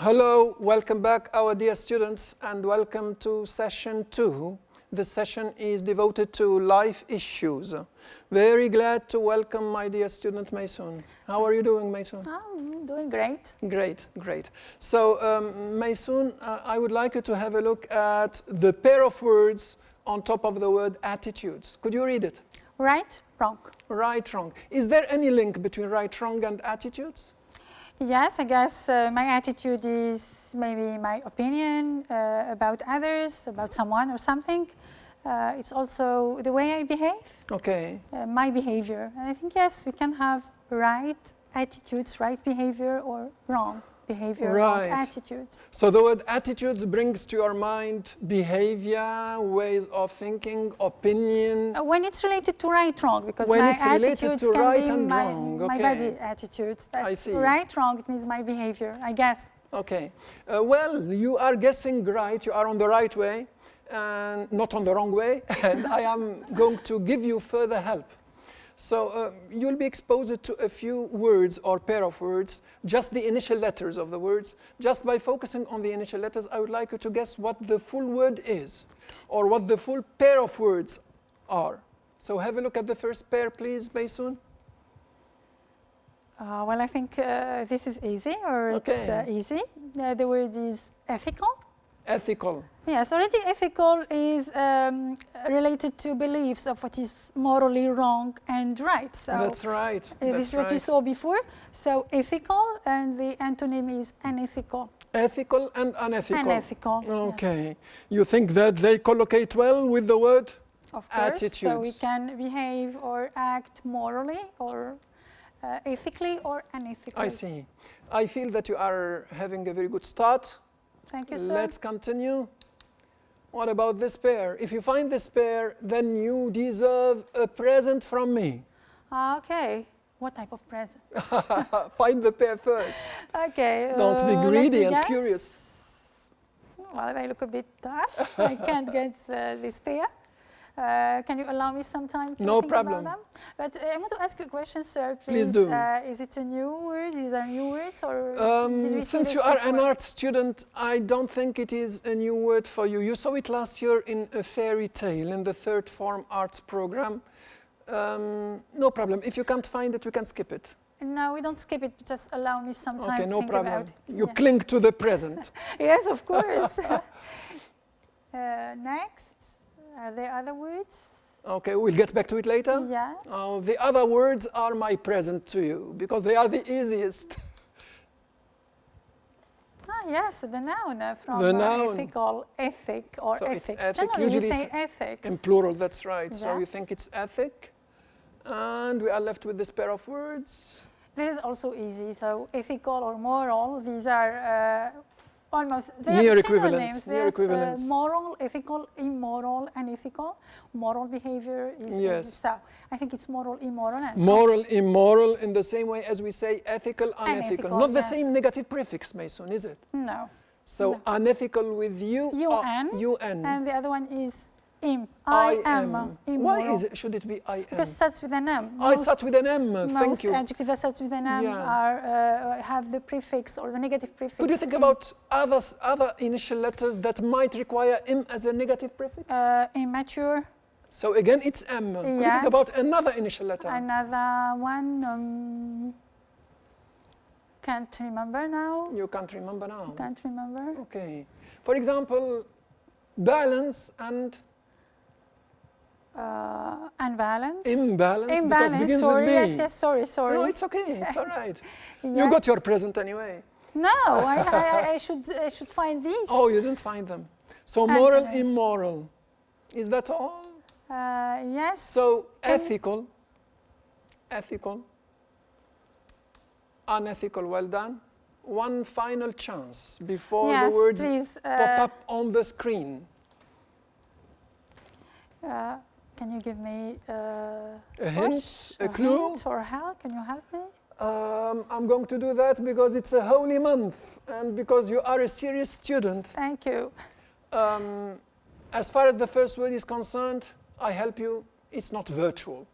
Hello, welcome back our dear students and welcome to session 2. This session is devoted to life issues. Very glad to welcome my dear student Maysoon. How are you doing, Maysoon? I'm doing great. Great, great. So Maysoon, I would like you to have a look at the pair of words on top of the word attitudes. Could you read it? Right, wrong. Right, wrong. Is there any link between right, wrong and attitudes? Yes, I guess my attitude is maybe my opinion about others, about someone or something. It's also the way I behave. Okay. My behavior. And I think, yes, we can have right attitudes, right behavior, or wrong behavior, right. wrong attitudes. So the word attitudes brings to your mind behavior, ways of thinking, opinion. When it's related to right, wrong, because when my it's related attitudes to can right be and my, wrong. my Okay. body attitudes. But I see. right, wrong, it means my behavior, I guess. Okay. Well, you are guessing right. You are on the right way and not on the wrong way. And I am going to give you further help. So you'll be exposed to a few words or pair of words, just the initial letters of the words. Just by focusing on the initial letters, I would like you to guess what the full word is or what the full pair of words are. So have a look at the first pair, please, Maysoon. Well, I think this is easy, or it's easy. The word is ethical. Ethical. Yes, already ethical is related to beliefs of what is morally wrong and right. So that's right. This is what we saw before. So ethical, and the antonym is unethical. Ethical and unethical. Unethical. Okay. Yes. You think that they collocate well with the word Of course. attitudes? So we can behave or act morally or ethically or unethically. I see. I feel that you are having a very good start. Thank you, sir. Let's continue. What about this pair? If you find this pair, then you deserve a present from me. Okay. What type of present? Find the pair first. Okay. Don't be greedy and curious. Well, they look a bit tough. I can't get this pair. Can you allow me some time to think problem. about them? But I want to ask you a question, sir. Please do. Is it a new word? These are new words, or did we see since this you are an before? art student, I don't think it is a new word for you. You saw it last year in a fairy tale in the third form arts program. No problem. If you can't find it, we can skip it. No, we don't skip it. Just allow me some time to no think problem. about it. You Yes. cling to the present. Yes, of course. Next, are there other words? Okay, we'll get back to it later. Yes. The other words are my present to you because they are the easiest. Yes, the noun from The noun. ethical, ethic, or So it's ethics. ethic. Generally, we Usually say it's ethics. in plural, that's right. So you Yes. think it's ethic. And we are left with this pair of words. This is also easy. So ethical or moral, these are almost they Near are equivalents, synonyms. near There's, equivalents. moral, ethical, immoral, unethical. Moral behavior is Yes. so I think it's moral, immoral, and Moral, immoral, in the same way as we say ethical, unethical. Unethical, Not the yes. same negative prefix, Maysoon, is it? No. So No. unethical with you, UN, UN. And the other one is im. I am. Why Immoral. should it be I am? Because it starts with an M. I start with an M, thank Most you. adjectives that start with an M Yeah. are, have the prefix or the negative prefix. Could you think im. about other initial letters that might require M as a negative prefix? Immature. So again, it's M. Could you Yes. think about another initial letter? Another one. Can't remember now. You can't remember now. Can't remember. Okay. For example, balance and Unbalance. imbalance. Because Imbalance. begins Sorry. with B. Yes. Sorry. No, it's okay. It's all right. You Yes. got your present anyway. No, I should find these. Oh, you didn't find them. So moral, Antonyms. immoral. Is that all? Yes. So ethical, unethical. Well done. One final chance before Yes, the words please, pop up on the screen. Can you give me A push, hint, a clue? hint or help? Can you help me? I'm going to do that because it's a holy month and because you are a serious student. Thank you. As far as the first word is concerned, I help you. It's not virtual.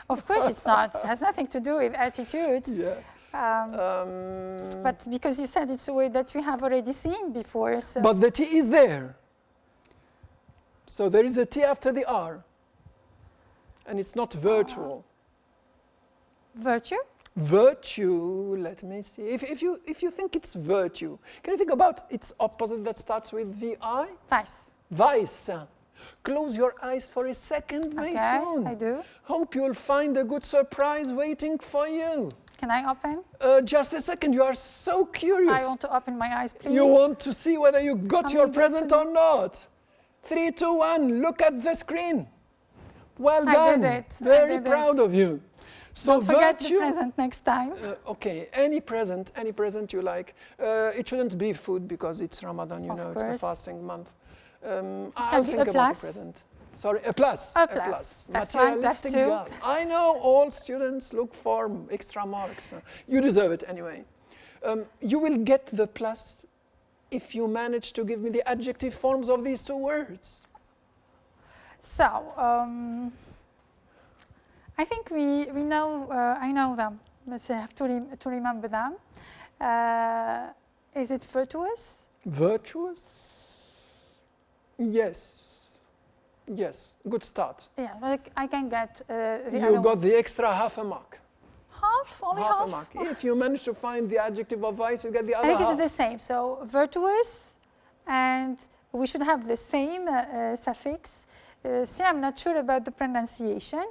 Of course it's not. It has nothing to do with attitude. Yeah. But because you said it's a word that we have already seen before, so But the T is there. So there is a T after the R. And it's not virtual. virtue. Virtue, let me see. If you think it's virtue, can you think about its opposite that starts with VI? Vice. Vice. Close your eyes for a second, Okay, Maysoon. I do. Hope you'll find a good surprise waiting for you. Can I open? Just a second, you are so curious. I want to open my eyes, please. You want to see whether you got I'm your going present to or not. 3, 2, 1, look at the screen. Well I done. did it. I Very did it. proud of you. So Don't forget the virtue. present next time. Okay, any present you like. It shouldn't be food because it's Ramadan, you Of know, it's the course. fasting month. I'll Can be think a about plus. a present. Sorry, a plus. A plus. Plus one, plus Materialistic two, girl. plus- I know all students look for extra marks. You deserve it anyway. You will get the plus if you manage to give me the adjective forms of these two words. So, I think we know, I know them. Let's have to remember them. Is it virtuous? Virtuous? Yes. Yes, good start. Yeah, but I can get the You other got one. the extra half a mark. Half? Only Half half? a mark. If you manage to find the adjective of vice, you get the I other think half. it's the same. So, virtuous, and we should have the same suffix. Still, I'm not sure about the pronunciation.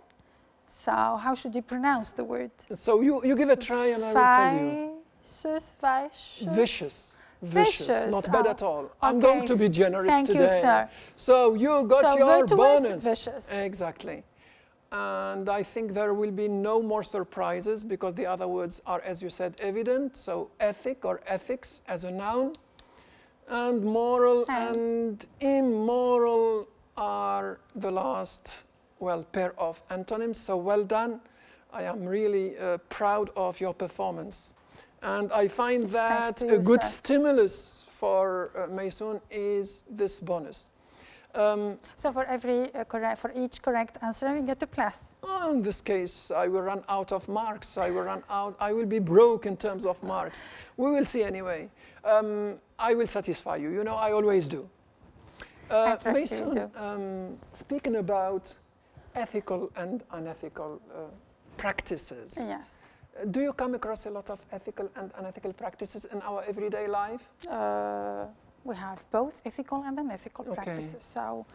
So, how should you pronounce the word? So you give a try and I will tell you. Vicious. Vicious. Vicious, Not bad oh, at all. I'm okay. going to be generous Thank today. you, sir. So you got So your virtuous, bonus. vicious. Exactly. And I think there will be no more surprises because the other words are, as you said, evident. So ethic or ethics as a noun. And moral and immoral are the last, well, pair of antonyms. So well done. I am really proud of your performance. And I find that to a you, good sir. stimulus for Maysoon is this bonus. So for each correct answer, we get a plus. In this case, I will run out of marks. I will be broke in terms of marks. We will see anyway. I will satisfy you. You know, I always do. I trust you Maysoon, too. speaking about ethical and unethical practices. Yes. Do you come across a lot of ethical and unethical practices in our everyday life? We have both ethical and unethical Okay. practices. So,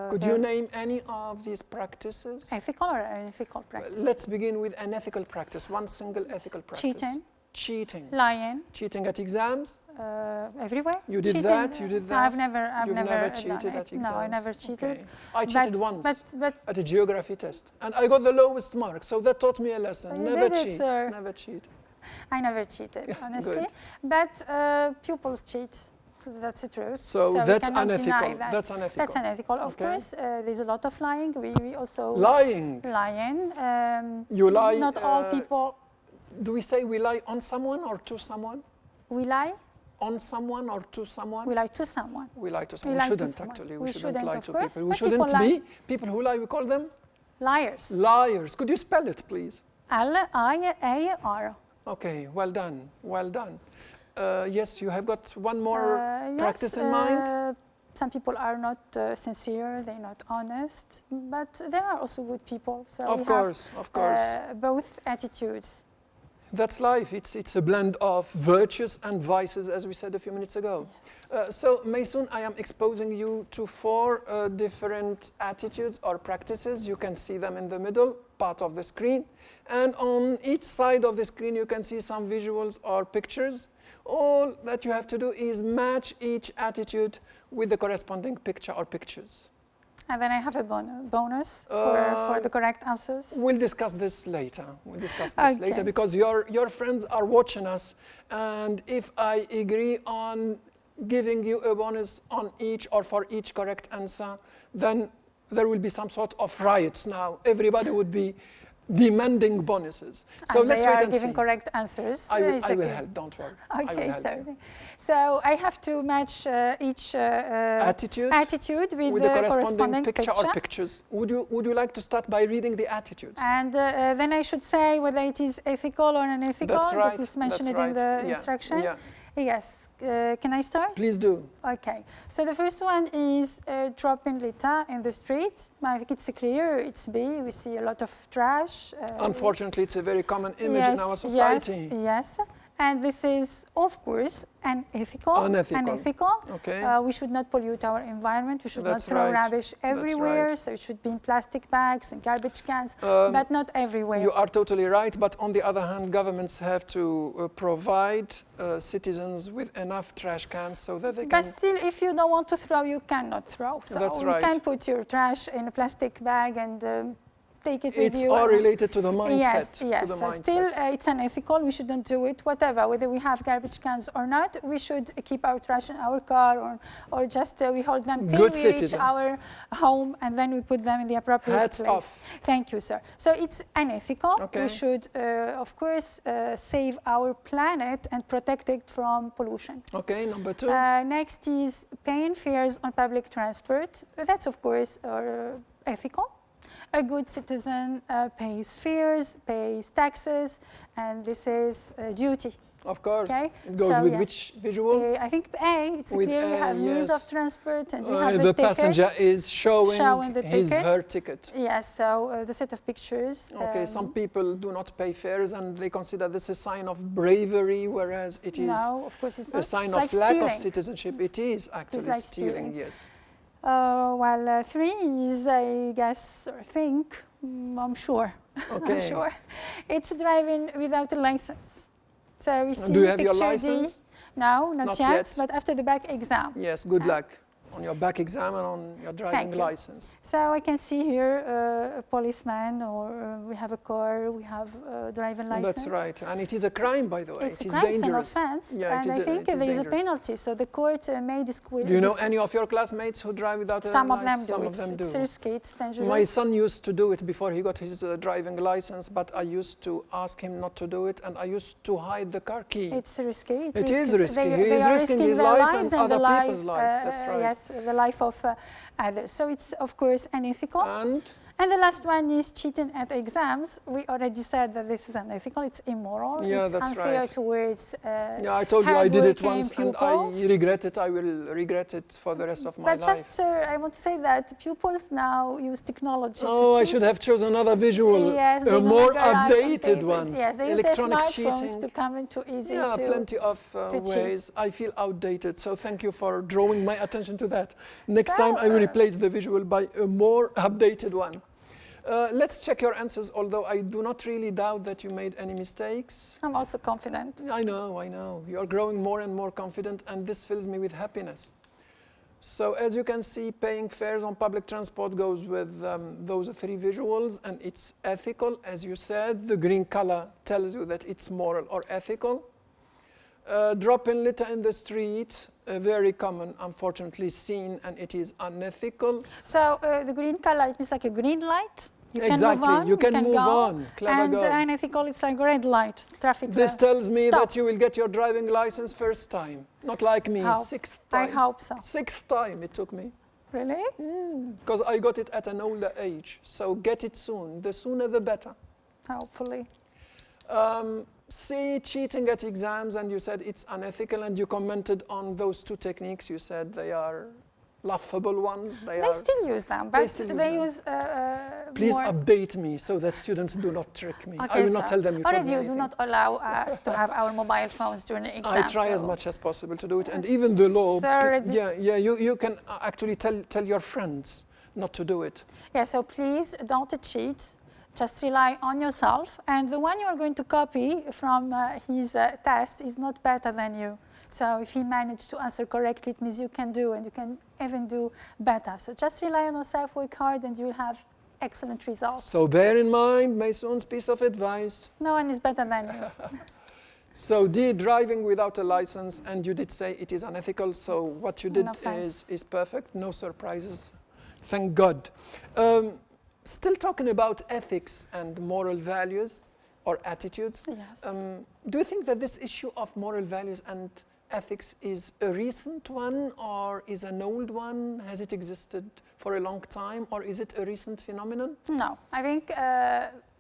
Could you name any of these practices? ethical or unethical practice? Let's begin with an ethical practice, one single ethical practice. Cheating, Cheating. lying, Cheating at exams? everywhere. You did Cheating, that? You did that? I've never You've never done cheated it. at exams? No, I never cheated. Okay. I cheated once But at a geography test. And I got the lowest mark, so that taught me a lesson. You Never did it, cheat. sir. Never cheat. I never cheated, Yeah, honestly. good. But pupils cheat. That's the truth. So we that's cannot deny unethical. that. That's unethical. That's unethical. Of Okay. course, there's a lot of lying. We also Lying. lying. You lie. Not all people. Do we say we lie on someone or to someone? We lie. On someone or to someone? We lie to someone. We lie to someone. lie We to shouldn't someone. actually. We We shouldn't shouldn't, lie of to course, people. We but shouldn't people lie. be people who lie. We call them Liars. liars. Could you spell it, please? L-I-A-R. Okay. Well done. Well done. Yes, you have got one more practice Yes, in mind. some people are not sincere, they're not honest, but there are also good people. So Of we course. Of course. have both attitudes. That's life. It's a blend of virtues and vices, as we said a few minutes ago. So, Maysoon, I am exposing you to 4 different attitudes or practices. You can see them in the middle part of the screen. And on each side of the screen, you can see some visuals or pictures. All that you have to do is match each attitude with the corresponding picture or pictures. And then I have a bonus for the correct answers. We'll discuss this later. We'll discuss this Okay. later because your friends are watching us. And if I agree on giving you a bonus on each or for each correct answer, then there will be some sort of riots now. Everybody would be demanding bonuses. So So let's they wait are and giving see. correct answers. I will It's okay. help, don't worry. I will Okay, help you. sorry. So I have to match each Attitude attitude with the the corresponding picture or pictures. Would you like to start by reading the attitude? And then I should say whether it is ethical or unethical. That's right. That is mentioned That's right. in the Yeah. instruction. Yeah. Yes. Can I start? Please do. Okay. So the first one is dropping litter in the street. I think it's clear. It's B. We see a lot of trash. Unfortunately, it's a very common image in our society. Yes. And this is, of course, unethical. Unethical. Okay. We should not pollute our environment. We should That's not throw right. rubbish everywhere. right. So it should be in plastic bags and garbage cans, Um, but not everywhere. You are totally right, but on the other hand, governments have to provide citizens with enough trash cans so that they But can... still, if you don't want to throw, you cannot throw. So That's you right. can put your trash in a plastic bag and take it with It's you. all related to the mindset. Yes, yes. To the So mindset. still, it's unethical. We shouldn't do it. Whatever, whether we have garbage cans or not, we should keep our trash in our car, or just we hold them till Good we citizen. reach our home, and then we put them in the appropriate Hats place. off. Thank you, sir. So it's unethical. Okay. We should, of course, save our planet and protect it from pollution. Okay, number 2. Next is paying fares on public transport. That's, of course, ethical. A good citizen pays fares, pays taxes, and this is a duty. Of course. Okay. It goes So, with yeah. which visual? I think A, it's With clear we A, have means yes. of transport and we have a The ticket. passenger is showing the his ticket. her ticket. Yes, so the set of pictures. Okay, some people do not pay fares and they consider this a sign of bravery, whereas it is No, of course it's a not. sign It's of like lack stealing. of citizenship. It is actually like stealing, stealing. yes. Well, 3 is, I guess, or think, I'm sure. Okay. I'm sure. It's driving without a license. So we see Do you have your picture D. license? No, not Not yet, yet. but after the back exam. Yes, good Yeah. luck on your back exam and on your driving Thank you. license. So I can see here a policeman, or we have a car, we have a driving license. That's right. And it is a crime, by the way. It's it a is crime, it's an dangerous. offense, Yeah, and it is I think it is there is a dangerous. penalty. So the court may disqualify. Do you know any of your classmates who drive without a Some of them license? do. Some of them do. It's risky, it's dangerous. My son used to do it before he got his driving license, but I used to ask him not to do it, and I used to hide the car key. It's risky. It is risky. They, He they is are risking risking his their life lives and the other people's life, life. That's right. Yes, the life of others. So it's, of course, unethical. And the last one is cheating at exams. We already said that this is unethical. It's immoral. Yeah, it's that's unfair right. towards yeah, I told you I did it hardworking once, pupils. and I regret it. I will regret it for the rest of my But life. just, sir, I want to say that pupils now use technology Oh, to I cheat. should have chosen another visual, Yes, they a no more longer write on updated papers. one. Yes, they use their Electronic smartphones cheating. to come in too easy Yeah, to plenty of cheat. ways. I feel outdated, so thank you for drawing my attention to that. Next So, time I will replace the visual by a more updated one. Let's check your answers, although I do not really doubt that you made any mistakes. I'm also confident. I know. You're growing more and more confident, and this fills me with happiness. So as you can see, paying fares on public transport goes with those 3 visuals, and it's ethical, as you said. The green color tells you that it's moral or ethical. Dropping litter in the street, very common, unfortunately, seen, and it is unethical. So the green color, it means like a green light. You Exactly, can move on. you can move go. on. Clever And girl. unethical, it's like a red light. Traffic. This tells me stop. that you will get your driving license first time. Not like me, Hope. 6th I time. hope so. 6th time it took me. Really? Because I got it at an older age. So get it soon. The sooner the better. Hopefully. See, cheating at exams, and you said it's unethical, and you commented on those 2 techniques. You said they are laughable ones. They still use them, but they use Please more. update me so that students do not trick me. Okay, I will not tell them you told me already you do anything. not allow us to have our mobile phones during the exam. I try as so- much as possible to do it, and even the law. Sir, You can actually tell your friends not to do it. Yeah, so please don't cheat. Just rely on yourself. And the one you're going to copy from his test is not better than you. So if he managed to answer correctly, it means you can do, and you can even do better. So just rely on yourself, work hard, and you will have excellent results. So bear in mind Maison's piece of advice. No one is better than you. So D, driving without a license, and you did say it is unethical, so what you did An offense. is perfect, no surprises, thank God. Still talking about ethics and moral values or attitudes. Yes. Do you think that this issue of moral values and ethics is a recent one or is an old one? Has it existed for a long time or is it a recent phenomenon? No, I think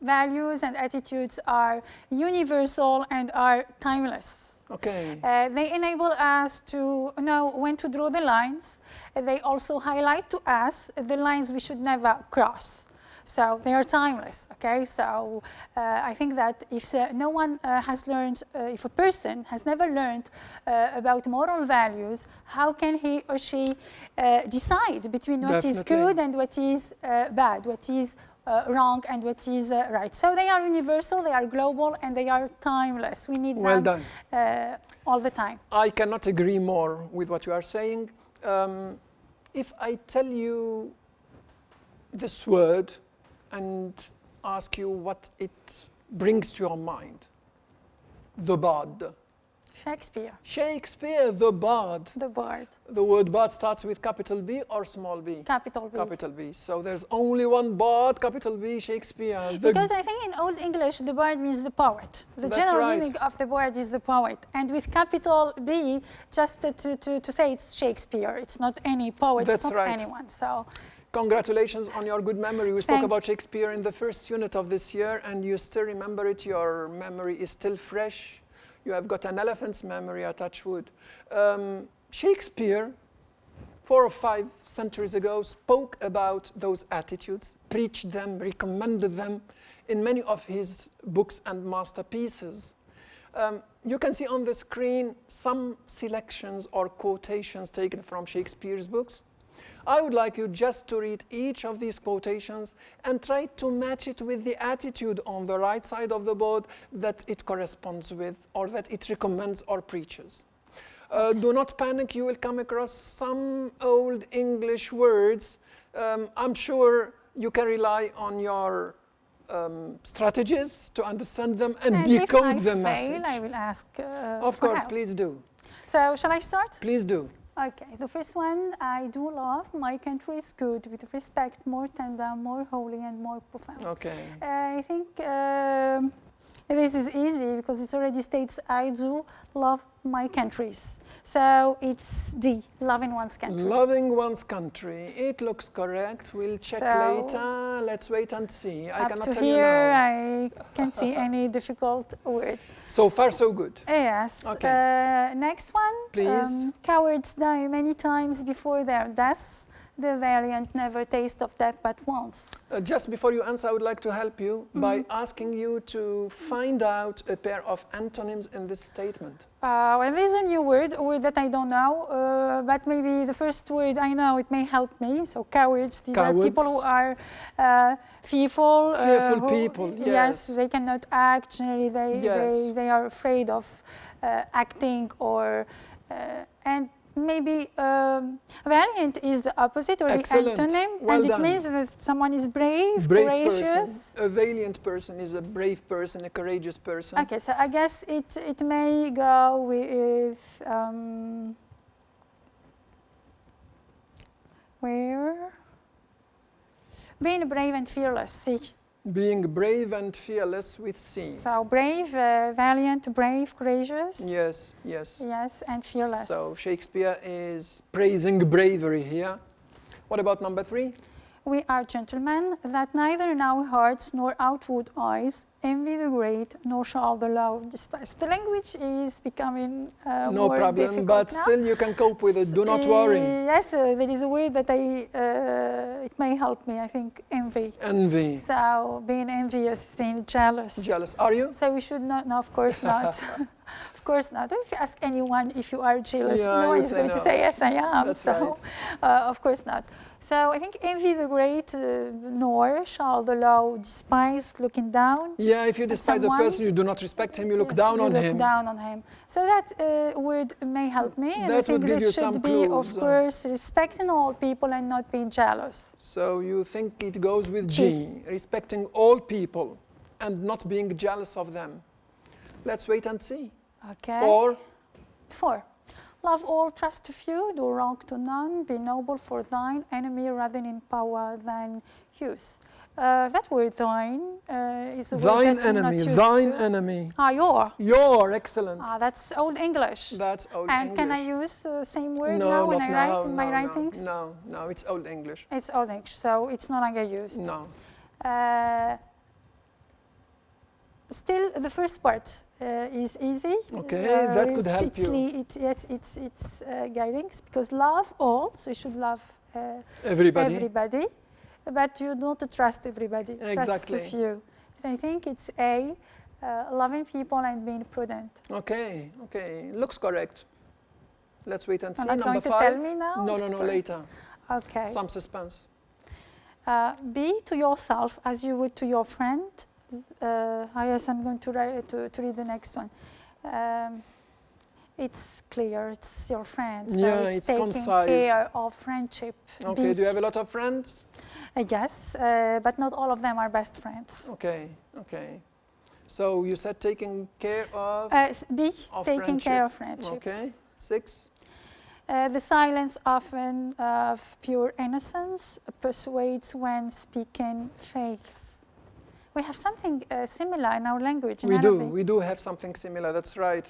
values and attitudes are universal and are timeless. Okay. They enable us to know when to draw the lines. They also highlight to us the lines we should never cross. So they are timeless, okay? So I think that if no one has learned, if a person has never learned about moral values, how can he or she decide between what is good and what is bad, what is wrong and what is right? So they are universal, they are global, and they are timeless. We need them all the time. I cannot agree more with what you are saying. If I tell you this word and ask you what it brings to your mind, the bard. Shakespeare. Shakespeare, the bard. The bard. The word bard starts with capital B or small b? Capital B. Capital B. So there's only one bard, capital B, Shakespeare. Because I think in Old English, the bard means the poet. The general meaning of the bard is the poet. And with capital B, just to say it's Shakespeare. It's not any poet, it's not anyone. So. Congratulations on your good memory. We spoke about Shakespeare in the first unit of this year and you still remember it. Your memory is still fresh. You have got an elephant's memory, a touch wood. Shakespeare, 4 or 5 centuries ago, spoke about those attitudes, preached them, recommended them in many of his books and masterpieces. You can see on the screen some selections or quotations taken from Shakespeare's books. I would like you just to read each of these quotations and try to match it with the attitude on the right side of the board that it corresponds with or that it recommends or preaches. Do not panic, you will come across some old English words. I'm sure you can rely on your strategies to understand them and decode the message. If I fail, I will ask Of course, please do. So, shall I start? Please do. Okay, the first one, I do love my country is good, with respect, more tender, more holy, and more profound. Okay. I think this is easy because it already states I do love my countries. So it's D, loving one's country. Loving one's country. It looks correct. We'll check later. Let's wait and see. I cannot tell you now. I can't see any difficult word. So far, so good. Yes. Okay. Next one. Please. Cowards die many times before their deaths. The valiant never taste of death but once. Just before you answer, I would like to help you by asking you to find out a pair of antonyms in this statement. Well, there's a new word, a word that I don't know, but maybe the first word I know, it may help me. So cowards, these are people who are fearful. Fearful people, yes. They cannot act. Generally, they are afraid of acting or... and maybe valiant is the opposite or the antonym, and it means that someone is brave, courageous. Person. A valiant person is a brave person, a courageous person. Okay, so I guess it may go with where? Being brave and fearless, see. Being brave and fearless with C. So brave, valiant, brave, courageous. Yes, yes. Yes, and fearless. So Shakespeare is praising bravery here. What about number 3? We are gentlemen, that neither in our hearts nor outward eyes envy the great, nor shall the low despise. The language is becoming no more problem, difficult but now. still you can cope with it. Do not worry. Yes, there is a word that it may help me. I think envy. Envy. So being envious, being jealous. Jealous. Are you? So we should not. No, of course not. Of course not. If you ask anyone if you are jealous, no one is going to say yes, I am. That's so, right. of course not. So I think envy the great, nor shall the low despise, looking down. Yeah, if you despise a person, you do not respect him, you look down on him. Look down on him. So that word may help me. And I think this should be, of course, respecting all people and not being jealous. So you think it goes with G, respecting all people and not being jealous of them. Let's wait and see. Okay. 4. Love all, trust a few, do wrong to none, be noble for thine enemy rather in power than use. That word thine is a word Thine that we're not enemy, used thine to. enemy. Your. Your, excellent. That's Old English. That's Old and English. can I use the same word No, now when not I write now, in my no, writings? No, it's Old English. It's Old English, so it's no longer used. No. Still, the first part is easy. Okay, that could help you. It's guiding, because love all, so you should love everybody, but you don't trust everybody. Exactly. Trust a few. So I think it's A, loving people and being prudent. Okay, looks correct. Let's wait and see. You're not Number going 5. to tell me now? No, It's later. Okay. Some suspense. Be to yourself as you would to your friend. Yes, I'm going to read the next one. It's clear, it's your friend. So Yeah, it's it's taking concise. care of friendship. Okay, do you have a lot of friends? Yes, but not all of them are best friends. Okay. So you said taking care of Taking care of friendship. Okay, 6. The silence often of pure innocence persuades when speaking fails. We have something similar in our language. We do have something similar, that's right.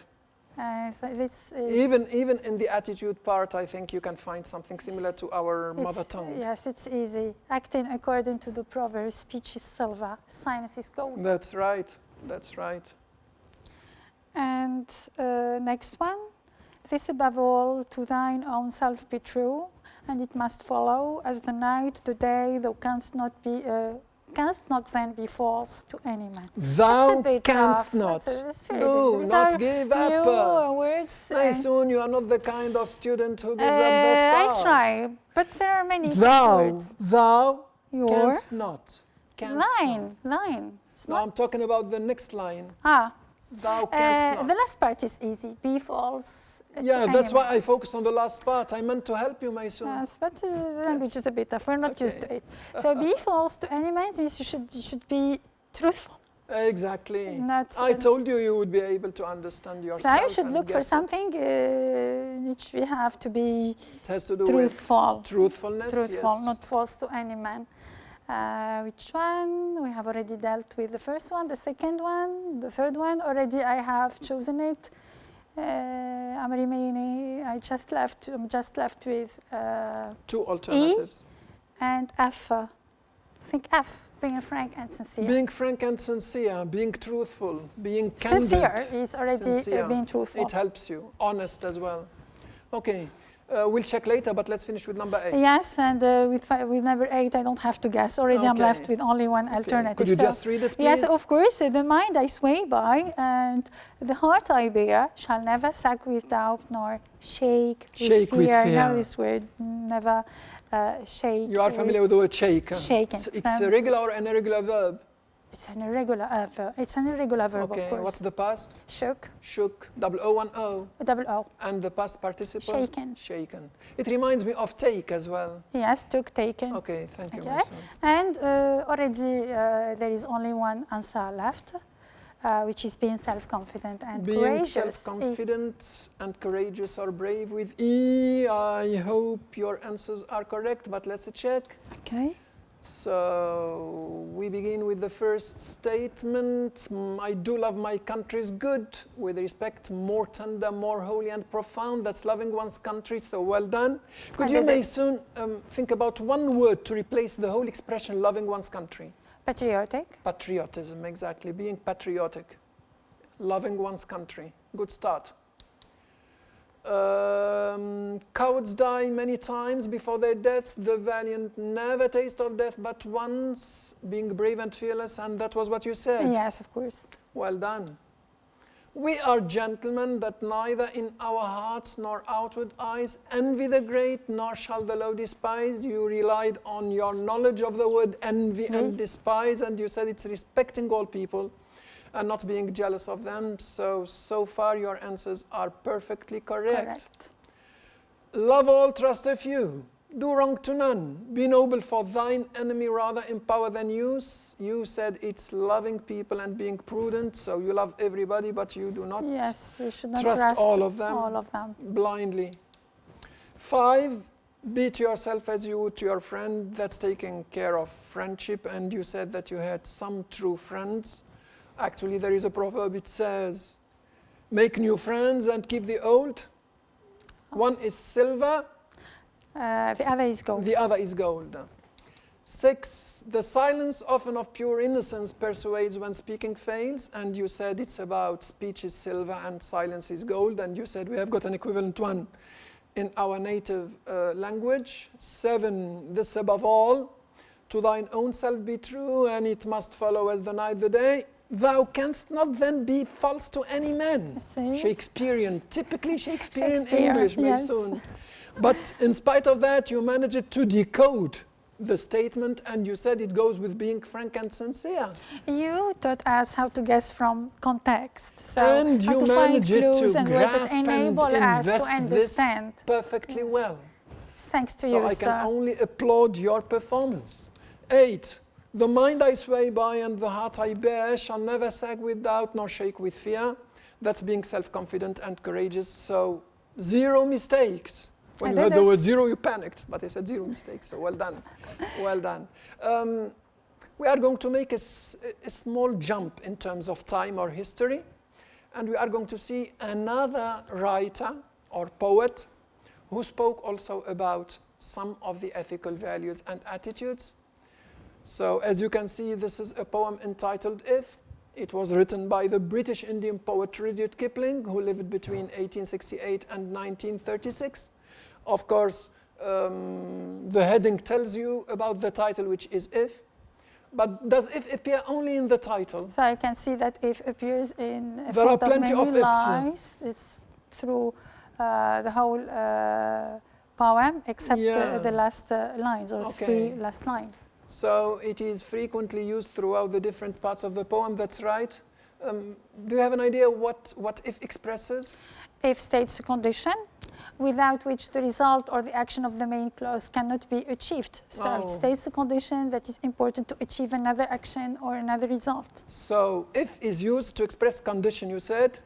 This is even in the attitude part, I think you can find something similar to our mother tongue. Yes, it's easy. Acting according to the proverb, speech is silver, silence is gold. That's right. And next one. This above all, to thine own self be true, and it must follow as the night, the day, thou canst not then be false to any man. Thou canst not. Do not give up. New words. Very soon you are not the kind of student who gives up that fast. I try, but there are many words. Thou Your. canst not. Thine. It's No, not. I'm talking about the next line. Thou canst not. The last part is easy. Be false. Yeah, that's why I focused on the last part. I meant to help you, Maysoon. Yes, but the language is a bit tough. We're not used to it. So be false to any man means you should be truthful. Exactly. I told you would be able to understand yourself. So you should look for something which we have to be it has to do truthful. With truthfulness. Truthful, yes. not false to any man. Which one? We have already dealt with the first one, the second one, the third one. Already I have chosen it. I'm remaining. I'm just left with 2 alternatives. E and F. I think F, being frank and sincere. Being frank and sincere, being truthful, being candid. Sincere is already being truthful. It helps you. Honest as well. Okay. We'll check later, but let's finish with number 8. Yes, and with number 8, I don't have to guess. Already I'm left with only one alternative. Could you just read it, please? Yes, of course. The mind I sway by, and the heart I bear, shall never sag with doubt, nor shake with fear. Know this word, never shake. You are familiar with the word shake? Shaken. It's a regular or an irregular verb? It's an irregular verb. It's an irregular verb, okay. of course. What's the past? Shook. Shook. O-O-1-O. Double O. And the past participle? Shaken. Shaken. It reminds me of take as well. Yes, took, taken. Okay, thank you. And already there is only one answer left, which is being self-confident and being courageous. Being self-confident and courageous or brave with E. I hope your answers are correct, but let's check. Okay. So we begin with the first statement. I do love my country's good, with respect, more tender, more holy and profound. That's loving one's country, so well done. Could you may soon think about one word to replace the whole expression loving one's country? Patriotic. Patriotism, exactly. Being patriotic. Loving one's country. Good start. Cowards die many times before their deaths. The valiant never taste of death but once. Being brave and fearless, and that was what you said. Yes, of course. Well done. We are gentlemen that neither in our hearts nor outward eyes envy the great, nor shall the low despise. You relied on your knowledge of the word envy and despise, and you said it's respecting all people and not being jealous of them. So far your answers are perfectly correct. Love all, trust a few. Do wrong to none. Be noble, for thine enemy rather empower than use. You said it's loving people and being prudent, so you love everybody, but you do not Yes, you should not trust all of them all of them. blindly. 5, be to yourself as you would to your friend. That's taking care of friendship, and you said that you had some true friends. Actually, there is a proverb, it says, make new friends and keep the old. One is silver, The other is gold. the other is gold. 6, the silence often of pure innocence persuades when speaking fails, and you said it's about speech is silver and silence is gold, and you said we have got an equivalent one in our native language. 7, this above all, to thine own self be true, and it must follow as the night the day. Thou canst not then be false to any man. See? Shakespearean, typically Shakespearean Shakespeare, English, yes. Maysoon. But in spite of that, you managed to decode the statement, and you said it goes with being frank and sincere. You taught us how to guess from context, so And how you to find managed clues to and words that grasp and enable us to invest understand. this perfectly Yes. well. Thanks to So you, I sir. can only applaud your performance. 8, the mind I sway by and the heart I bear shall never sag with doubt nor shake with fear. That's being self-confident and courageous. So 0 mistakes. When I you heard did the it. word 0, you panicked, but I said 0 mistakes, so well done. Well done. We are going to make a small jump in terms of time or history, and we are going to see another writer or poet who spoke also about some of the ethical values and attitudes. So as you can see, this is a poem entitled If. It was written by the British Indian poet Rudyard Kipling, who lived between 1868 and 1936. Of course, the heading tells you about the title, which is If. But does If appear only in the title? So I can see that if appears in There are front of plenty many of ifs. lines. It's through the whole poem, except Yeah. the last lines or Okay. 3 last lines. So it is frequently used throughout the different parts of the poem, that's right. Do you have an idea what If expresses? If states a condition without which the result or the action of the main clause cannot be achieved. So Oh. it states a condition that is important to achieve another action or another result. So if is used to express condition, you said,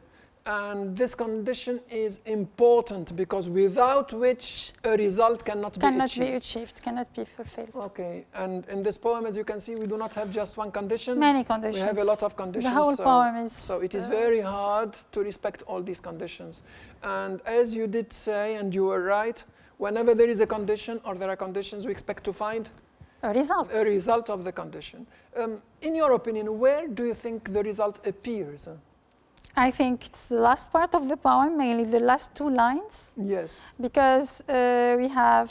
and this condition is important because without which a result cannot be achieved. Cannot be fulfilled. Okay, and in this poem, as you can see, we do not have just one condition. Many conditions. We have a lot of conditions. The whole poem is... So it is very hard to respect all these conditions. And as you did say, and you were right, whenever there is a condition or there are conditions, we expect to find a result. a result of the condition. In your opinion, where do you think the result appears? I think it's the last part of the poem, mainly the last 2 lines, Yes. because we have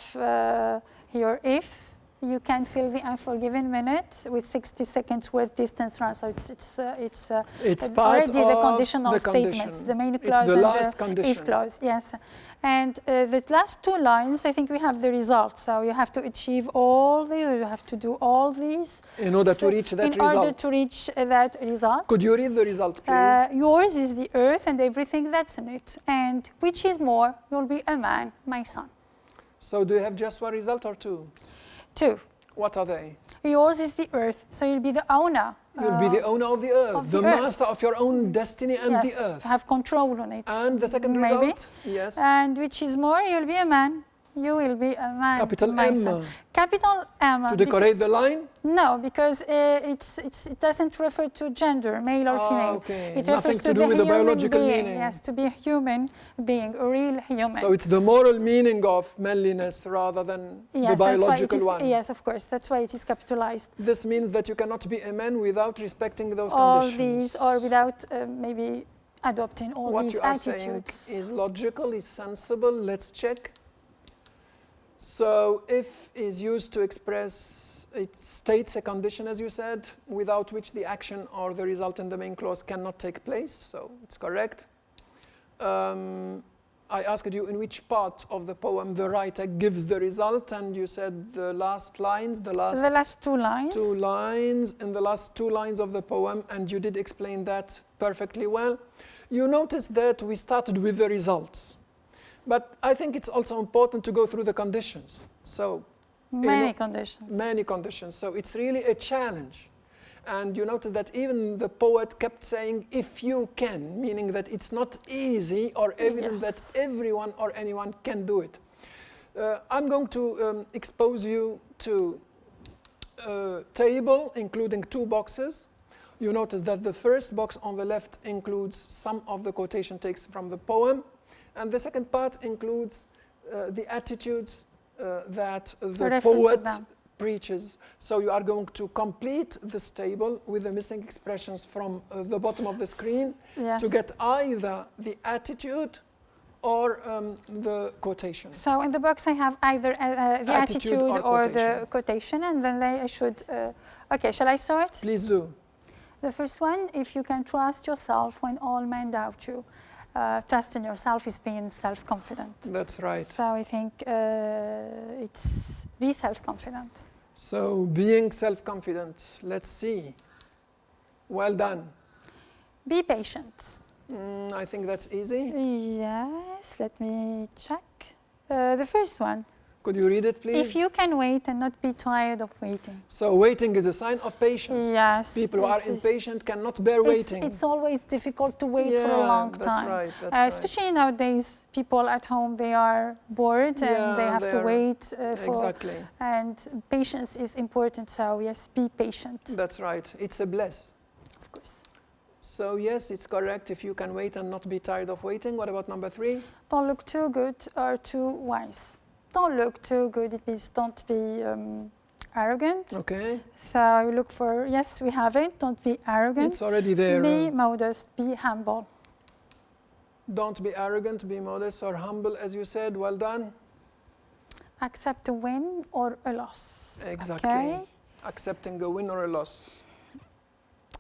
here if you can fill the unforgiven minute with 60 seconds worth distance run. So it's part already the of conditional the statements, condition. the main It's clause the and last the condition. if clause. Yes, and the last 2 lines, I think we have the result. So you have to achieve all these, you have to do all these In order to reach that in order result. to reach that result. Could you read the result, please? Yours is the earth and everything that's in it. And which is more, you'll be a man, my son. So do you have just one result or 2? 2. What are they? Yours is the earth, so you'll be the owner. You'll be the owner of the earth, of the the earth. master of your own destiny and Yes, the earth. have control on it. And the second Maybe. result? Yes. And which is more, you'll be a man. You will be a man. Capital my M. son. Capital M. To decorate the line? No, because it doesn't refer to gender, male or female. Okay. It Nothing refers to to do the with the human biological being. meaning. Yes, to be a human being, a real human. So it's the moral meaning of manliness rather than the Yes, that's why it biological is, one. yes, of course. That's why it is capitalized. This means that you cannot be a man without respecting those All conditions. these, or without maybe adopting all What these you are attitudes. saying is logical, is sensible. Let's check. So if is used to express, it states a condition, as you said, without which the action or the result in the main clause cannot take place. So it's correct. I asked you in which part of the poem the writer gives the result, and you said the last lines, the last 2 lines. 2 lines, in the last 2 lines of the poem, and you did explain that perfectly well. You noticed that we started with the results. But I think it's also important to go through the conditions. So Many conditions. many conditions. So it's really a challenge. And you notice that even the poet kept saying, if you can, meaning that it's not easy or evident that everyone or anyone can do it. I'm going to expose you to a table including 2 boxes. You notice that the first box on the left includes some of the quotation takes from the poem, and the second part includes the attitudes that the poet preaches. So you are going to complete this table with the missing expressions from the bottom of the screen to get either the attitude or the quotation. So in the box I have either the attitude or the quotation, and then I should... okay, shall I start? Please do. The first one, if you can trust yourself when all men doubt you. Trust in yourself is being self-confident. That's right. So I think it's be self-confident. So being self-confident, let's see. Well done. Be patient. I think that's easy. Yes, let me check. The first one. Could you read it, please? If you can wait and not be tired of waiting. So waiting is a sign of patience. Yes. People who are impatient cannot bear waiting. It's always difficult to wait for a long time. That's right. That's especially nowadays, people at home, they are bored and they have to wait for... Exactly. And patience is important, so yes, be patient. That's right. It's a bless. Of course. So yes, it's correct if you can wait and not be tired of waiting. What about number 3? Don't look too good or too wise. Don't look too good, it means don't be arrogant. Okay. So you look for, yes, we have it, don't be arrogant. It's already there. Be modest, be humble. Don't be arrogant, be modest or humble, as you said. Well done. Accept a win or a loss. Exactly. Okay. Accepting a win or a loss.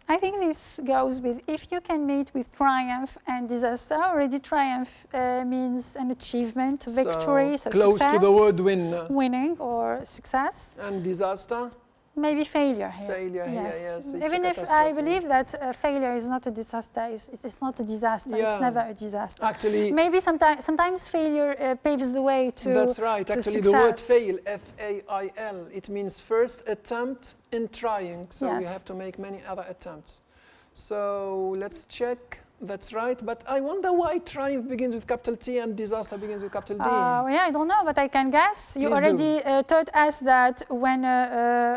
I think this goes with if you can meet with triumph and disaster. Already triumph means an achievement, victory, so close success, to the word win. Winning or success. And disaster? Maybe failure here. Failure here, yes. Even if I believe that failure is not a disaster, it's not a disaster. It's never a disaster. Actually, maybe sometimes failure paves the way to That's right. Actually, success. the word fail, F-A-I-L, it means first attempt in trying. So you have to make many other attempts. So let's check. That's right. But I wonder why triumph begins with capital T and disaster begins with capital D. Yeah, I don't know, but I can guess. You already taught us that when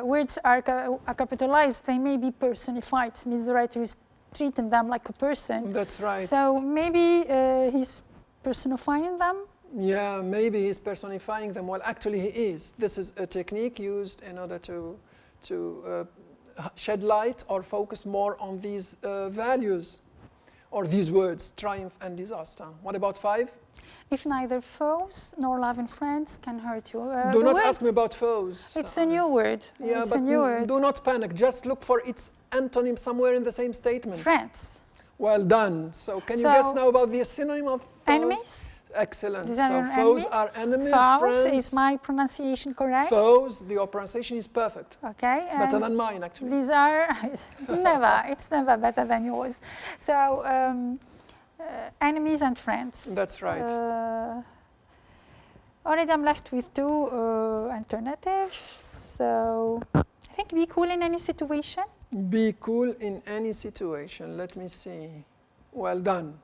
words are capitalized, they may be personified. It means the writer is treating them like a person. That's right. So maybe he's personifying them? Yeah, maybe he's personifying them. Well, actually he is. This is a technique used in order to shed light or focus more on these values. Or these words, triumph and disaster. What about 5? If neither foes nor loving friends can hurt you. Do not ask me about foes. It's a new word. Yeah, it's but a new word. Do not panic. Just look for its antonym somewhere in the same statement. Friends. Well done. So can you guess now about the synonym of foes? Enemies. Excellent. These So foes are enemies, foes, friends. is my pronunciation correct? Foes, your pronunciation is perfect. Okay. It's better than mine, actually. These are it's never better than yours. So enemies and friends. That's right. Already I'm left with 2 alternatives. So I think be cool in any situation. Be cool in any situation. Let me see. Well done.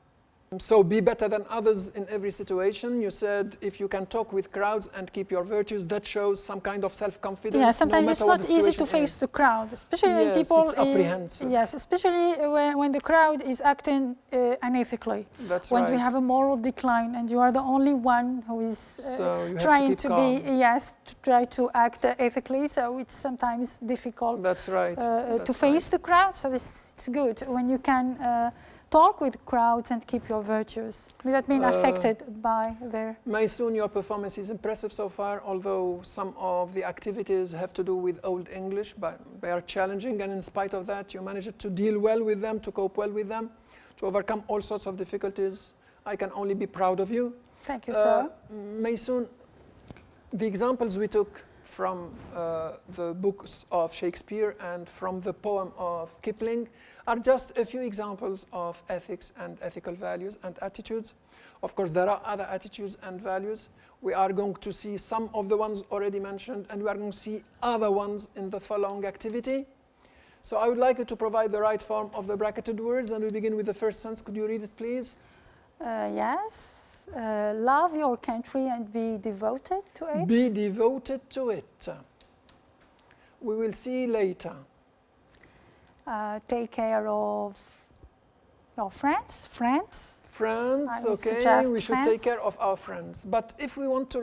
So be better than others in every situation. You said if you can talk with crowds and keep your virtues, that shows some kind of self-confidence. Yeah, sometimes it's not easy to face the crowd, especially when people... it's apprehensive. Yes, especially when the crowd is acting unethically. That's when right. we have a moral decline and you are the only one who is trying to try to act ethically. So it's sometimes difficult. That's right. To face the crowd. So it's good when you can talk with crowds and keep your virtues without being affected by their... Maysoon, your performance is impressive so far, although some of the activities have to do with Old English, but they are challenging, and in spite of that, you managed to deal well with them, to cope well with them, to overcome all sorts of difficulties. I can only be proud of you. Thank you, sir. Maysoon, the examples we took from the books of Shakespeare and from the poem of Kipling are just a few examples of ethics and ethical values and attitudes. Of course, there are other attitudes and values. We are going to see some of the ones already mentioned, and we are going to see other ones in the following activity. So I would like you to provide the right form of the bracketed words, and we begin with the first sentence. Could you read it, please? Yes. Love your country and be devoted to it. Be devoted to it. We will see later. Take care of your friends. Friends, okay, we should take care of our friends. But if we want to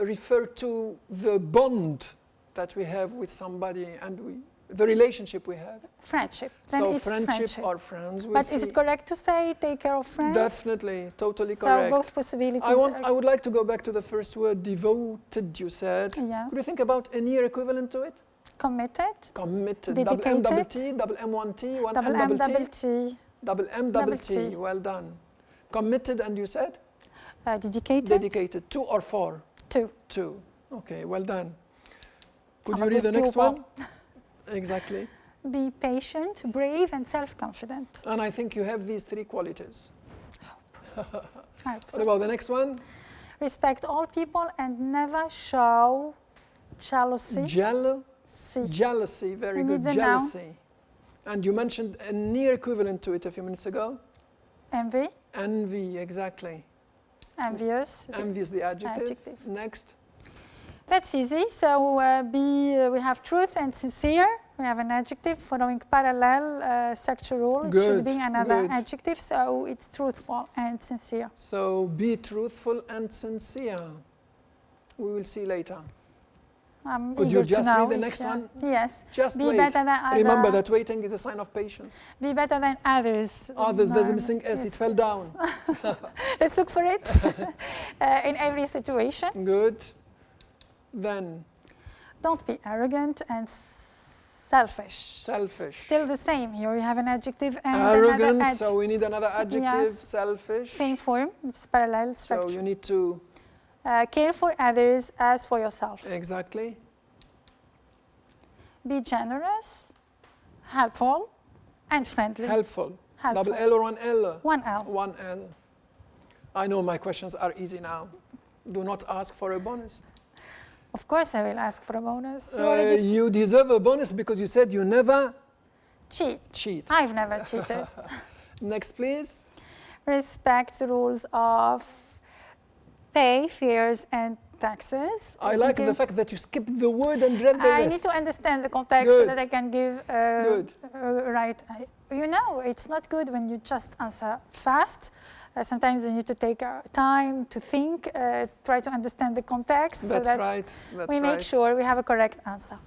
refer to the bond that we have with somebody and the relationship we have. Friendship. Then So it's friendship or friends. We'll But is it correct to say take care of friends? Definitely, totally So correct. both possibilities I would like to go back to the first word, devoted, you said. Yes. Could you think about a near equivalent to it? Committed. Committed. Dedicated. Double M, double T, double M, one T, one Double M, M, double double T. T. Double M, double T. T. Well done. Committed, and you said? Dedicated. Dedicated. 2 or 4? 2. 2. Okay, well done. Could I'm you a read the good next pupil. one? Exactly. Be patient, brave, and self-confident. And I think you have these 3 qualities. I hope What so. about the next one? Respect all people and never show jealousy. Jealousy, very We good. need the noun. Jealousy. And you mentioned a near equivalent to it a few minutes ago. Envy. Envy, exactly. Envious. Envy is the adjective. Adjective. Next. That's easy. So we have truth and sincere. We have an adjective following parallel structure rule. It should Good, be another good. adjective. So it's truthful and sincere. So be truthful and sincere. We will see later. I'm Could eager you just to know read the if next you- one? Yes. Just Be wait. better than other. Remember that waiting is a sign of patience. Be better than others. Others, there's a No, missing S, it yes, fell yes. down. Let's look for it in every situation. Good. Then, Don't be arrogant and selfish. selfish. Still the same. Here you have an adjective and another Arrogant, adjective. so we need another adjective. Yes. Selfish. Same form. It's parallel So structure. you need to, Care for others as for yourself. exactly. Be generous, helpful, and friendly. Helpful. Helpful. Double L or one L? One L. One L. I know my questions are easy now. Do not ask for a bonus. Of course, I will ask for a bonus. You already You deserve a bonus because you said you never cheat. cheat. I've never cheated. Next, please. Respect the rules of pay, fares, and taxes. I like the fact that you skipped the word and read the I need rest. to understand the context so Good. that I can give Good. right. You know, it's not good when you just answer fast. Sometimes you need to take time to think, try to understand the context. That's so that right. That's we right. make sure we have a correct answer.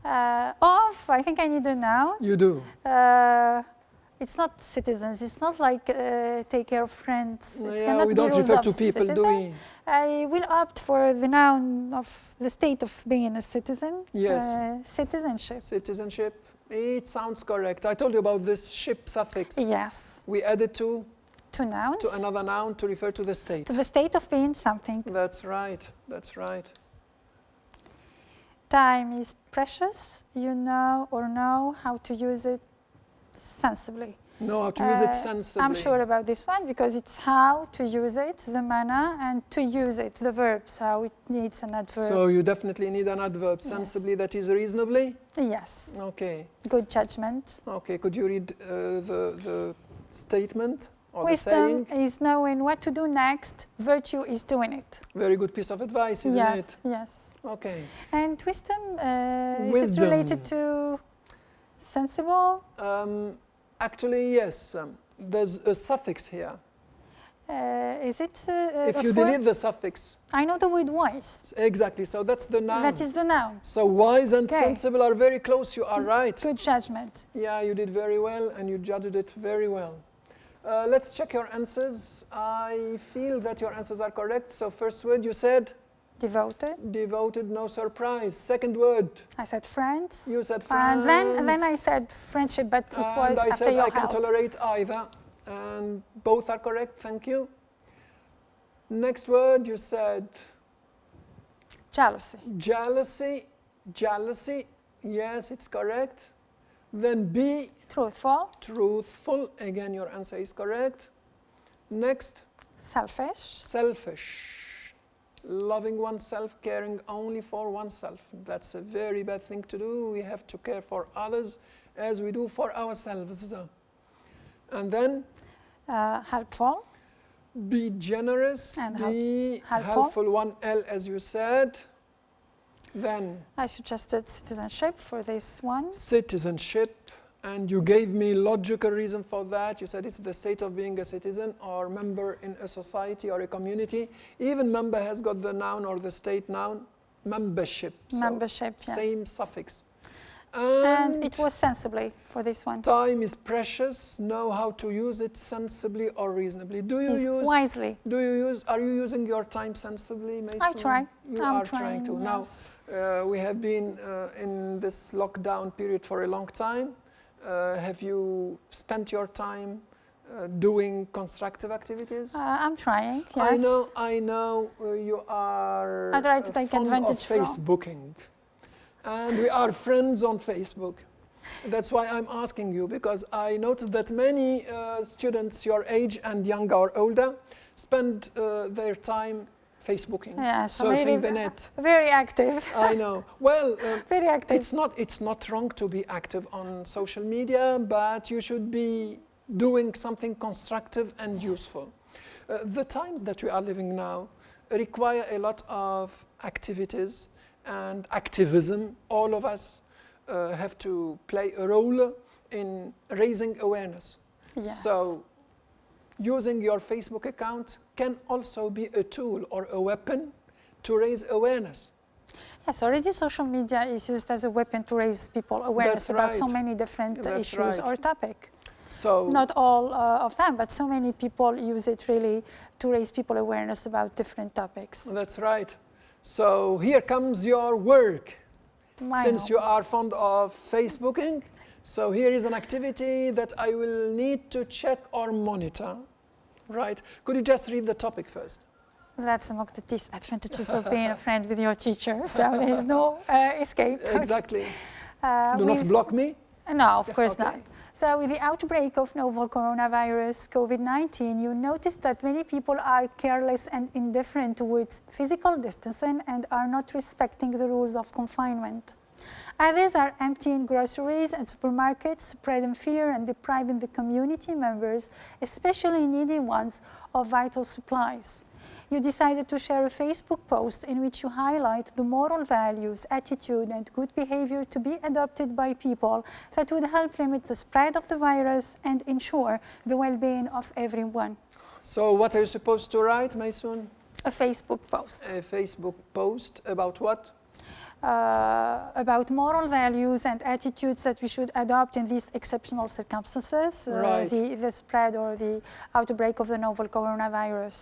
Of, I think I need a noun. You do. It's not citizens. It's not like take care of friends. It Yeah, cannot we be don't rules refer of to people, do citizens. we? I will opt for the noun of the state of being a citizen. Yes. Citizenship. Citizenship. It sounds correct. I told you about this ship suffix. Yes. We added to Nouns. to another noun to refer to the state. To the state of being something. That's right. That's right. Time is precious. You know how to use it sensibly. Know how to use it sensibly. I'm sure about this one because it's how to use it, the manner, and to use it, the verb. So it needs an adverb. So you definitely need an adverb. Sensibly, that is reasonably? Yes. Okay. Good judgment. Okay. Could you read the statement or Wisdom the saying? is knowing what to do next. Virtue is doing it. Very good piece of advice, isn't yes, it? yes. Okay. And wisdom, is it Wisdom. related to sensible? Actually, yes. There's a suffix here. Is it If a you form? delete the suffix, I know the word wise. exactly. So that's the noun. That is the noun. So wise and Okay. sensible are very close. You are right. Good judgment. Yeah, you did very well, and you judged it very well. Let's check your answers. I feel that your answers are correct. So first word you said Devoted. devoted, no surprise. Second word I said friends. you said friends. And then I said friendship, but it was and I after said your I can help. tolerate either, and both are correct. Thank you. Next word you said Jealousy. Jealousy, yes, it's correct. Then B, Truthful. truthful, again your answer is correct. Next, Selfish. selfish. Loving oneself, caring only for oneself. That's a very bad thing to do. We have to care for others as we do for ourselves. And then Helpful. be generous, And be helpful. helpful, one L as you said. Then I suggested citizenship for this one. citizenship, and you gave me logical reason for that. You said it's the state of being a citizen or member in a society or a community. Even member has got the noun or the state noun, membership. So Membership, yes. same suffix. And it was sensibly for this one. Time is precious. Know how to use it sensibly or reasonably. Wisely. Are you using your time sensibly, Mason? I try. You I'm are trying to. yes. Now, we have been in this lockdown period for a long time. Have you spent your time doing constructive activities? I'm trying, yes. I know you are I try to take fond advantage of from. Facebooking. And we are friends on Facebook. That's why I'm asking you, because I noticed that many students your age and younger or older spend their time Facebooking, Yes, I'm surfing really the net. very active. I know. Well, Very active. it's not wrong to be active on social media, but you should be doing something constructive and useful. The times that we are living now require a lot of activities and activism. All of us have to play a role in raising awareness. Yes. So using your Facebook account can also be a tool or a weapon to raise awareness. Yes, already social media is used as a weapon to raise people awareness That's about so right. many different That's issues right. or topic. So Not all of them, but so many people use it really to raise people awareness about different topics. that's right. So here comes your work. Since you are fond of Facebooking, so here is an activity that I will need to check or monitor. Right? Could you just read the topic first? That's among the disadvantages of being a friend with your teacher, so there is no escape. Exactly. Do We've- not block me. No, of course Okay. not. So with the outbreak of novel coronavirus, COVID-19, you notice that many people are careless and indifferent towards physical distancing and are not respecting the rules of confinement. Others are emptying groceries and supermarkets, spreading fear and depriving the community members, especially needy ones, of vital supplies. You decided to share a Facebook post in which you highlight the moral values, attitude, and good behavior to be adopted by people that would help limit the spread of the virus and ensure the well-being of everyone. So what are you supposed to write, Maysoon? A Facebook post A Facebook post about what? about moral values and attitudes that we should adopt in these exceptional circumstances, Right. the spread or the outbreak of the novel coronavirus.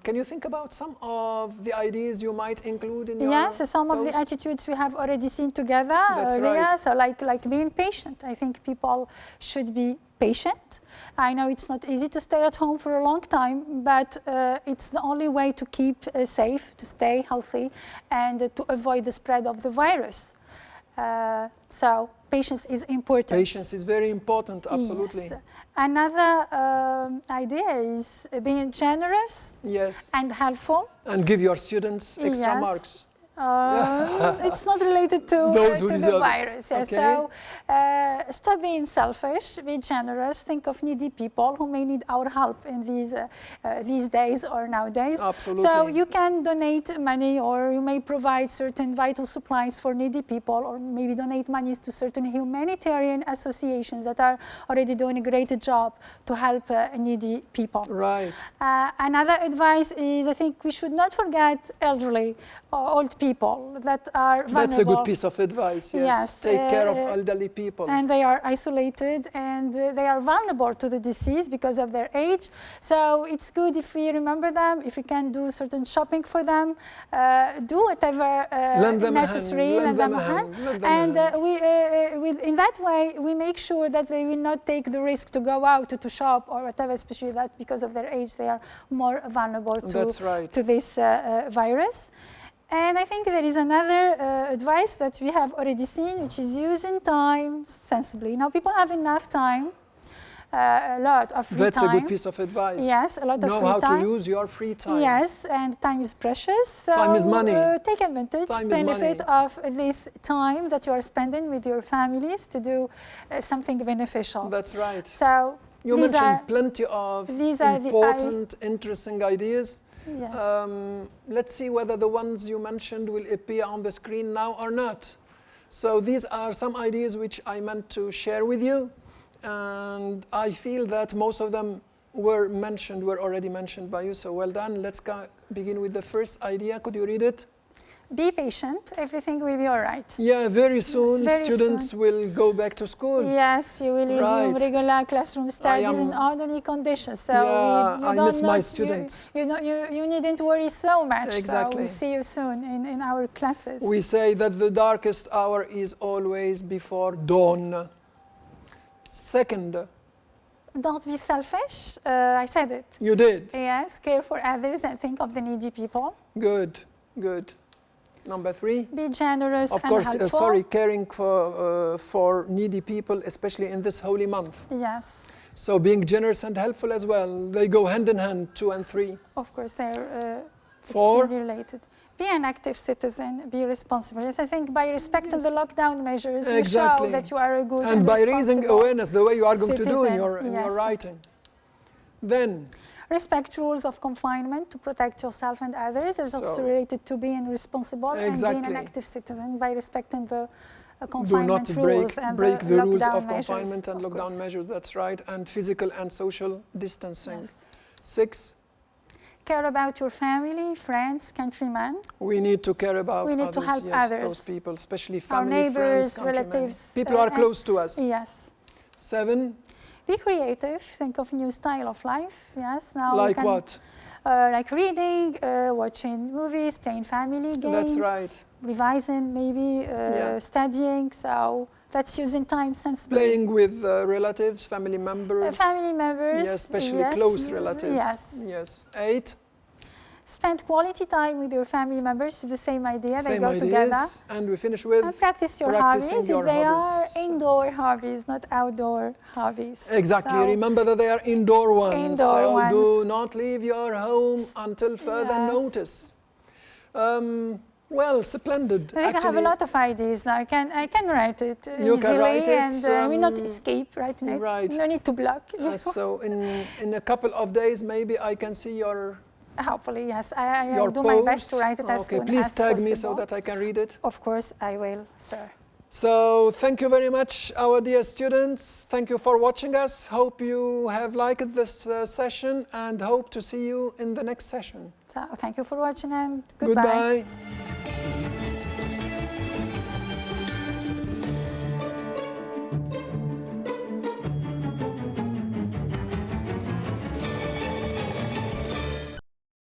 Can you think about some of the ideas you might include in your Yes, some of the post? attitudes we have already seen together. That's Leah. right. So like being patient. I think people should be patient. I know it's not easy to stay at home for a long time, but it's the only way to keep safe, to stay healthy, and to avoid the spread of the virus. So patience is important. Patience is very important, absolutely. Yes. Another idea is being generous Yes. and helpful. And give your students extra Yes. marks. It's not related to Those who the deserve it. virus. Yeah. Okay. So stop being selfish, be generous, think of needy people who may need our help in these days or nowadays. Absolutely. So you can donate money, or you may provide certain vital supplies for needy people, or maybe donate money to certain humanitarian associations that are already doing a great job to help needy people. Right. Another advice is, I think we should not forget elderly or old people that are vulnerable. That's a good piece of advice, yes. Yes, Take care of elderly people. And they are isolated, and they are vulnerable to the disease because of their age. So it's good if we remember them, if we can do certain shopping for them, do whatever necessary, lend them a hand. And in that way, we make sure that they will not take the risk to go out to shop or whatever, especially that because of their age, they are more vulnerable That's right. to this virus. And I think there is another advice that we have already seen, which is using time sensibly. Now, people have enough time, a lot of free time. That's a good piece of advice. Yes, a lot of know free how time. to use your free time. Yes, and time is precious. So time is money. Take advantage, Time is benefit money. of this time that you are spending with your families to do something beneficial. That's right. So You these mentioned are, plenty of these are important, interesting ideas. yes. Let's see whether the ones you mentioned will appear on the screen now or not. So these are some ideas which I meant to share with you. And I feel that most of them were already mentioned by you. So well done. Let's begin with the first idea. Could you read it? Be patient. Everything will be all right. Yeah, very soon very students will go back to school. Yes, you will resume Right. regular classroom studies in orderly conditions. So Yeah, you I don't miss my not- students. You needn't worry so much. Exactly. So we'll see you soon in our classes. We say that the darkest hour is always before dawn. Second, Don't be selfish. I said it. you did. Yes, care for others and think of the needy people. Good, good. Number three. Be generous Of and course, helpful. caring for needy people, especially in this holy month. Yes, So being generous and helpful as well. They go hand in hand, 2 and 3. of course, they're Four. extremely related. Be an active citizen, be responsible. Yes, I think by respecting the lockdown measures, you show Exactly. that you are a good And by raising responsible awareness, the way you are going to do in citizen, your yes. writing. Then, Respect rules of confinement to protect yourself and others. It's also So- related to being responsible and being Exactly. an active citizen by respecting the do confinement not rules and break the rules lockdown of measures, confinement and of lockdown course. measures, that's right, and physical and social distancing. Yes. 6, Care about your family, friends, countrymen, we need to care about We need others, to help yes, others. those people, especially our family, neighbors, friends, countrymen. relatives. People are and- close to us. Yes. 7, Be creative. Think of new style of life. Yes. Now you like can, what? Like reading, watching movies, playing family games. That's right. Revising, maybe Yeah. studying. So that's using time sensibly. Playing with relatives, family members. Family members. Yes, especially yes, close relatives. Yes. Yes. 8, Spend quality time with your family members. The same idea. They same go together. ideas. And we finish with And practice your practicing hobbies your if they hobbies. are indoor hobbies, not outdoor hobbies. exactly. So, Remember that they are indoor ones. Indoor so ones. do not leave your home until further Yes. notice. Well, splendid. I think I have a lot of ideas now. I can write it You easily can write it, and we not escape, right? right. No need to block. So in a couple of days, maybe I can see your Hopefully, yes. I your do post. my best to write it as Okay, soon please as tag me so possible. that I can read it. Of course, I will, sir. So thank you very much, our dear students. Thank you for watching us. Hope you have liked this session and hope to see you in the next session. So thank you for watching and goodbye. Goodbye.